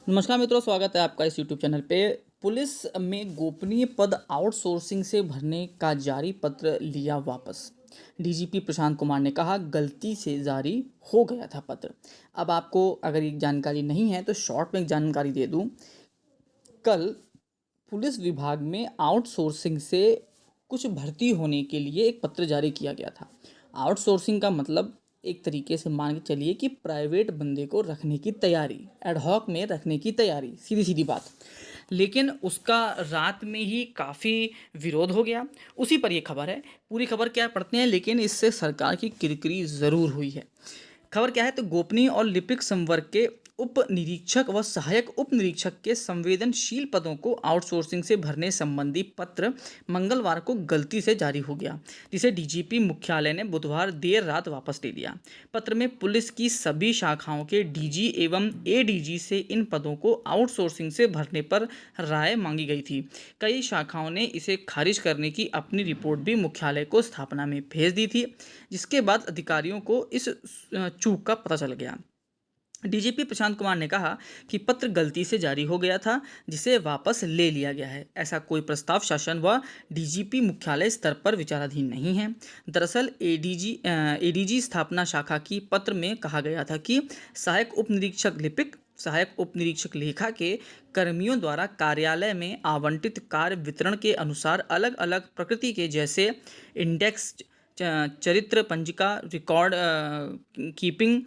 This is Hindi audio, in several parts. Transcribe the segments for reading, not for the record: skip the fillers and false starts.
नमस्कार मित्रों, स्वागत है आपका इस यूट्यूब चैनल पे। पुलिस में गोपनीय पद आउटसोर्सिंग से भरने का जारी पत्र लिया वापस। डीजीपी प्रशांत कुमार ने कहा, गलती से जारी हो गया था पत्र। अब आपको अगर ये जानकारी नहीं है तो शॉर्ट में एक जानकारी दे दूं। कल पुलिस विभाग में आउटसोर्सिंग से कुछ भर्ती होने के लिए एक पत्र जारी किया गया था। आउटसोर्सिंग का मतलब एक तरीके से मान के चलिए कि प्राइवेट बंदे को रखने की तैयारी, एडहॉक में रखने की तैयारी, सीधी सीधी बात। लेकिन उसका रात में ही काफ़ी विरोध हो गया। उसी पर ये खबर है। पूरी खबर क्या पढ़ते हैं, लेकिन इससे सरकार की किरकिरी ज़रूर हुई है। खबर क्या है तो गोपनीय और लिपिक संवर्ग के उप निरीक्षक व सहायक उप निरीक्षक के संवेदनशील पदों को आउटसोर्सिंग से भरने संबंधी पत्र मंगलवार को गलती से जारी हो गया, जिसे डीजीपी मुख्यालय ने बुधवार देर रात वापस ले लिया। पत्र में पुलिस की सभी शाखाओं के डीजी एवं एडीजी से इन पदों को आउटसोर्सिंग से भरने पर राय मांगी गई थी। कई शाखाओं ने इसे खारिज करने की अपनी रिपोर्ट भी मुख्यालय को स्थापना में भेज दी थी, जिसके बाद अधिकारियों को इस चूक का पता चल गया। डीजीपी प्रशांत कुमार ने कहा कि पत्र गलती से जारी हो गया था, जिसे वापस ले लिया गया है। ऐसा कोई प्रस्ताव शासन व डीजीपी मुख्यालय स्तर पर विचाराधीन नहीं है। दरअसल एडीजी स्थापना शाखा की पत्र में कहा गया था कि सहायक उप निरीक्षक लिपिक, सहायक उप निरीक्षक लेखा के कर्मियों द्वारा कार्यालय में आवंटित कार्य वितरण के अनुसार अलग अलग प्रकृति के, जैसे इंडेक्स, चरित्र पंजिका, रिकॉर्ड कीपिंग,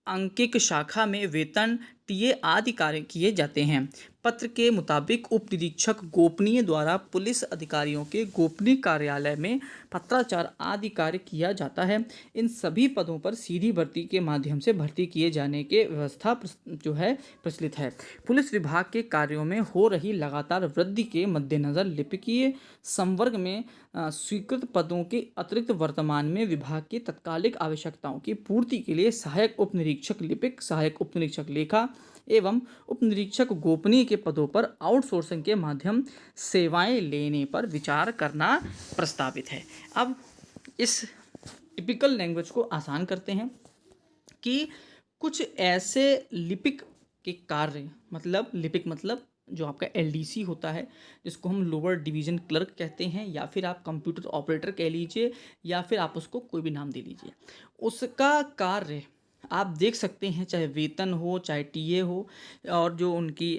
अंकिक शाखा में वेतन, टीए आदि कार्य किए जाते हैं। पत्र के मुताबिक उप निरीक्षक गोपनीय द्वारा पुलिस अधिकारियों के गोपनीय कार्यालय में पत्राचार आदि कार्य किया जाता है। इन सभी पदों पर सीधी भर्ती के माध्यम से भर्ती किए जाने के व्यवस्था जो है प्रचलित है। पुलिस विभाग के कार्यों में हो रही लगातार वृद्धि के मद्देनजर लिपिकीय संवर्ग में स्वीकृत पदों के अतिरिक्त वर्तमान में विभाग की तत्कालिक आवश्यकताओं की पूर्ति के लिए सहायक उप निरीक्षक लिपिक, सहायक उप निरीक्षक लेखा एवं उप निरीक्षक गोपनीय के पदों पर आउटसोर्सिंग के माध्यम सेवाएं लेने पर विचार करना प्रस्तावित है। अब इस टिपिकल लैंग्वेज को आसान करते हैं कि कुछ ऐसे लिपिक के कार्य, मतलब लिपिक मतलब जो आपका एलडीसी होता है, जिसको हम लोअर डिवीज़न क्लर्क कहते हैं, या फिर आप कंप्यूटर ऑपरेटर कह लीजिए, या फिर आप उसको कोई भी नाम दे लीजिए। उसका कार्य आप देख सकते हैं, चाहे वेतन हो, चाहे टीए हो, और जो उनकी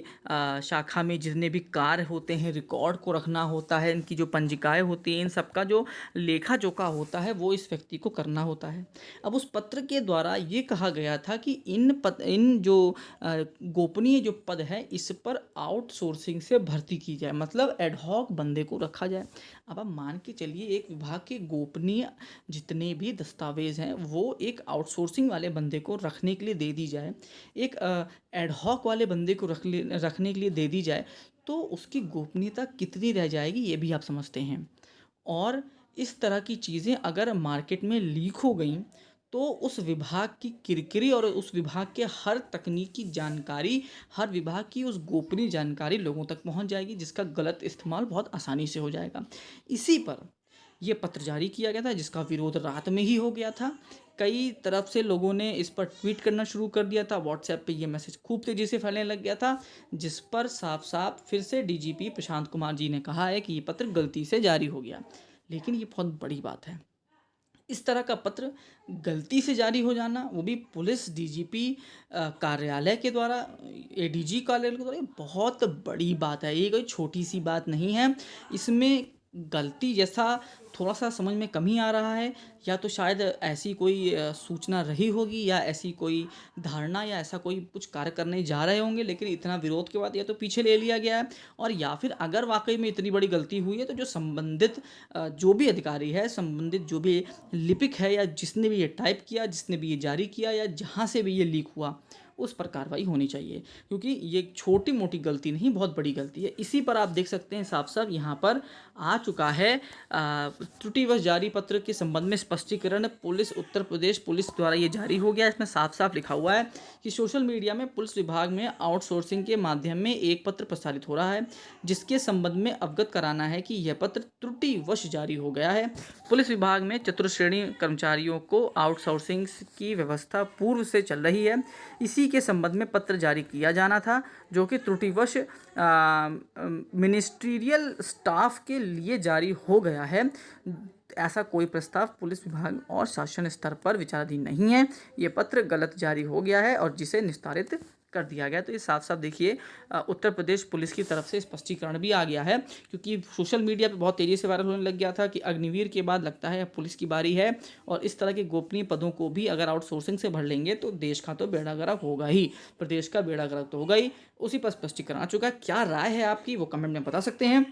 शाखा में जितने भी कार्य होते हैं, रिकॉर्ड को रखना होता है, इनकी जो पंजिकाएँ होती हैं, इन सब का जो लेखा जोखा होता है वो इस व्यक्ति को करना होता है। अब उस पत्र के द्वारा ये कहा गया था कि इन जो गोपनीय जो पद है, इस पर आउटसोर्सिंग से भर्ती की जाए, मतलब एडहॉक बंदे को रखा जाए। अब आप मान के चलिए, एक विभाग के गोपनीय जितने भी दस्तावेज हैं वो एक आउटसोर्सिंग वाले बंदे को रखने के लिए दे दी जाए, एक एडहॉक वाले बंदे को रखने के लिए दे दी जाए, तो उसकी गोपनीयता कितनी रह जाएगी ये भी आप समझते हैं। और इस तरह की चीज़ें अगर मार्केट में लीक हो गई तो उस विभाग की किरकिरी और उस विभाग के हर तकनीकी जानकारी, हर विभाग की उस गोपनीय जानकारी लोगों तक पहुंच जाएगी, जिसका गलत इस्तेमाल बहुत आसानी से हो जाएगा। इसी पर यह पत्र जारी किया गया था, जिसका विरोध रात में ही हो गया था। कई तरफ से लोगों ने इस पर ट्वीट करना शुरू कर दिया था, व्हाट्सएप पे ये मैसेज खूब तेज़ी से फैलने लग गया था, जिस पर साफ साफ फिर से डीजीपी प्रशांत कुमार जी ने कहा है कि ये पत्र गलती से जारी हो गया। लेकिन ये बहुत बड़ी बात है, इस तरह का पत्र गलती से जारी हो जाना, वो भी पुलिस डीजीपी कार्यालय के द्वारा, एडीजी कार्यालय के द्वारा, ये बहुत बड़ी बात है। ये कोई छोटी सी बात नहीं है। इसमें गलती जैसा थोड़ा सा समझ में कमी आ रहा है, या तो शायद ऐसी कोई सूचना रही होगी, या ऐसी कोई धारणा, या ऐसा कोई कुछ कार्य करने जा रहे होंगे, लेकिन इतना विरोध के बाद या तो पीछे ले लिया गया है, और या फिर अगर वाकई में इतनी बड़ी गलती हुई है तो जो संबंधित जो भी अधिकारी है, संबंधित जो भी लिपिक है, या जिसने भी ये टाइप किया, जिसने भी ये जारी किया, या जहाँ से भी ये लीक हुआ, उस पर कार्रवाई होनी चाहिए, क्योंकि ये छोटी मोटी गलती नहीं, बहुत बड़ी गलती है। इसी पर आप देख सकते हैं साफ साफ यहाँ पर आ चुका है त्रुटिवश जारी पत्र के संबंध में स्पष्टीकरण। पुलिस, उत्तर प्रदेश पुलिस द्वारा ये जारी हो गया। इसमें साफ साफ लिखा हुआ है कि सोशल मीडिया में पुलिस विभाग में आउटसोर्सिंग के माध्यम में एक पत्र प्रसारित हो रहा है, जिसके संबंध में अवगत कराना है कि यह पत्र त्रुटिवश जारी हो गया है। पुलिस विभाग में चतुर्श्रेणी कर्मचारियों को आउटसोर्सिंग की व्यवस्था पूर्व से चल रही है। इसी इसी के संबंध में पत्र जारी किया जाना था, जो कि त्रुटिवश मिनिस्ट्रियल स्टाफ के लिए जारी हो गया है। ऐसा कोई प्रस्ताव पुलिस विभाग और शासन स्तर पर विचाराधीन नहीं है। ये पत्र गलत जारी हो गया है और जिसे निस्तारित कर दिया गया। तो ये साफ साफ देखिए उत्तर प्रदेश पुलिस की तरफ से स्पष्टीकरण भी आ गया है, क्योंकि सोशल मीडिया पे बहुत तेज़ी से वायरल होने लग गया था कि अग्निवीर के बाद लगता है अब पुलिस की बारी है, और इस तरह के गोपनीय पदों को भी अगर आउटसोर्सिंग से भर लेंगे तो देश का तो बेड़ा गर्क होगा ही, प्रदेश का बेड़ा गर्क तो होगा ही। उसी पर स्पष्टीकरण आ चुका है। क्या राय है आपकी, वो कमेंट में बता सकते हैं।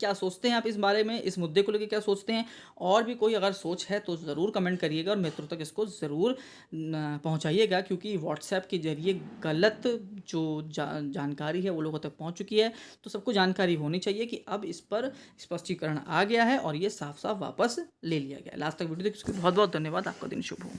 क्या सोचते हैं आप इस बारे में, इस मुद्दे को लेकर क्या सोचते हैं, और भी कोई अगर सोच है तो ज़रूर कमेंट करिएगा और मित्रों तक इसको ज़रूर पहुंचाइएगा, क्योंकि व्हाट्सएप के जरिए गलत जो जानकारी है वो लोगों तक पहुंच चुकी है। तो सबको जानकारी होनी चाहिए कि अब इस पर स्पष्टीकरण आ गया है और ये साफ साफ वापस ले लिया गया है। लास्ट तक वीडियो देखिए, बहुत बहुत धन्यवाद। आपका दिन शुभ हो।